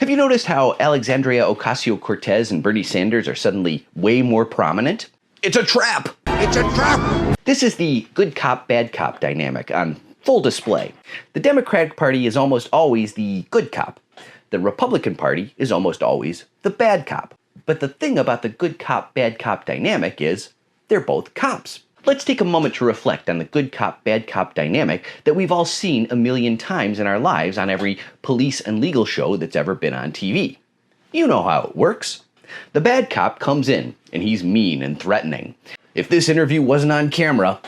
Have you noticed how Alexandria Ocasio-Cortez and Bernie Sanders are suddenly way more prominent? It's a trap! It's a trap! This is the good cop, bad cop dynamic on full display. The Democratic Party is almost always the good cop. The Republican Party is almost always the bad cop. But the thing about the good cop, bad cop dynamic is they're both cops. Let's take a moment to reflect on the good cop, bad cop dynamic that we've all seen a million times in our lives on every police and legal show that's ever been on TV. You know how it works. The bad cop comes in, and he's mean and threatening. If this interview wasn't on camera,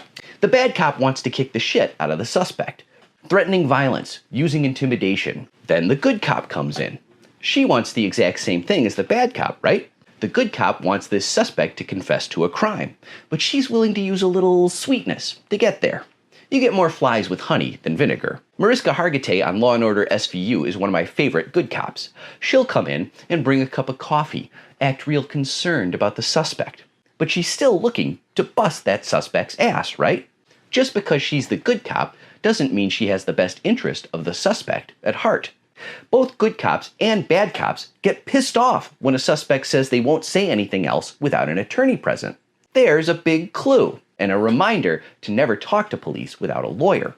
the bad cop wants to kick the shit out of the suspect, threatening violence, using intimidation. Then the good cop comes in. She wants the exact same thing as the bad cop, right? The good cop wants this suspect to confess to a crime, but she's willing to use a little sweetness to get there. You get more flies with honey than vinegar. Mariska Hargitay on Law & Order SVU is one of my favorite good cops. She'll come in and bring a cup of coffee, act real concerned about the suspect. But she's still looking to bust that suspect's ass, right? Just because she's the good cop doesn't mean she has the best interest of the suspect at heart. Both good cops and bad cops get pissed off when a suspect says they won't say anything else without an attorney present. There's a big clue and a reminder to never talk to police without a lawyer.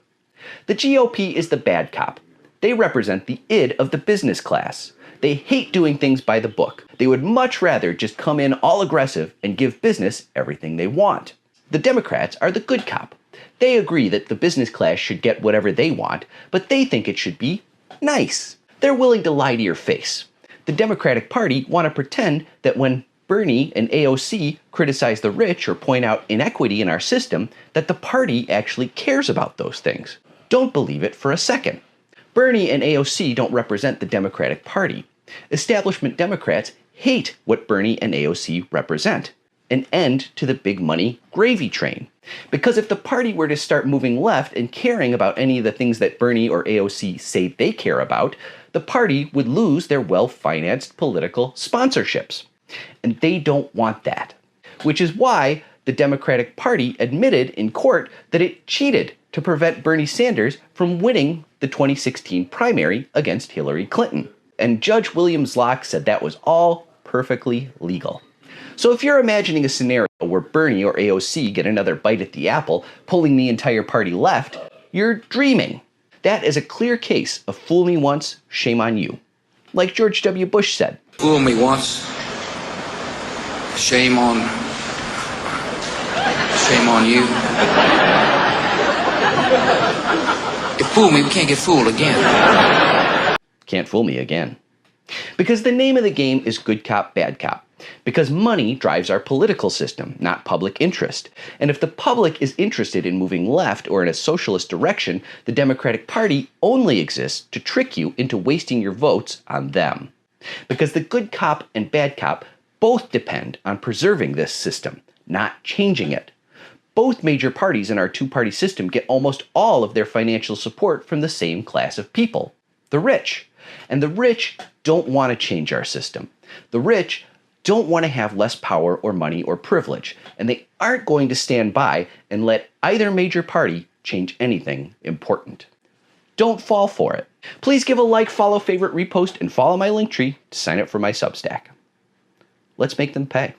The GOP is the bad cop. They represent the id of the business class. They hate doing things by the book. They would much rather just come in all aggressive and give business everything they want. The Democrats are the good cop. They agree that the business class should get whatever they want, but they think it should be nice. They're willing to lie to your face. The Democratic Party want to pretend that when Bernie and AOC criticize the rich or point out inequity in our system, that the party actually cares about those things. Don't believe it for a second. Bernie and AOC don't represent the Democratic Party. Establishment Democrats hate what Bernie and AOC represent. An end to the big money gravy train. Because if the party were to start moving left and caring about any of the things that Bernie or AOC say they care about, the party would lose their well-financed political sponsorships. And they don't want that. Which is why the Democratic Party admitted in court that it cheated to prevent Bernie Sanders from winning the 2016 primary against Hillary Clinton. And Judge Williams Locke said that was all perfectly legal. So if you're imagining a scenario where Bernie or AOC get another bite at the apple, pulling the entire party left, you're dreaming. That is a clear case of fool me once, shame on you. Like George W. Bush said. Fool me once, shame on you. If fool me, we can't get fooled again. Can't fool me again. Because the name of the game is good cop, bad cop. Because money drives our political system, not public interest. And if the public is interested in moving left or in a socialist direction, the Democratic Party only exists to trick you into wasting your votes on them. Because the good cop and bad cop both depend on preserving this system, not changing it. Both major parties in our two-party system get almost all of their financial support from the same class of people, the rich. And the rich don't want to change our system. The rich don't want to have less power or money or privilege, and they aren't going to stand by and let either major party change anything important. Don't fall for it. Please give a like, follow, favorite, repost, and follow my Linktree to sign up for my Substack. Let's make them pay.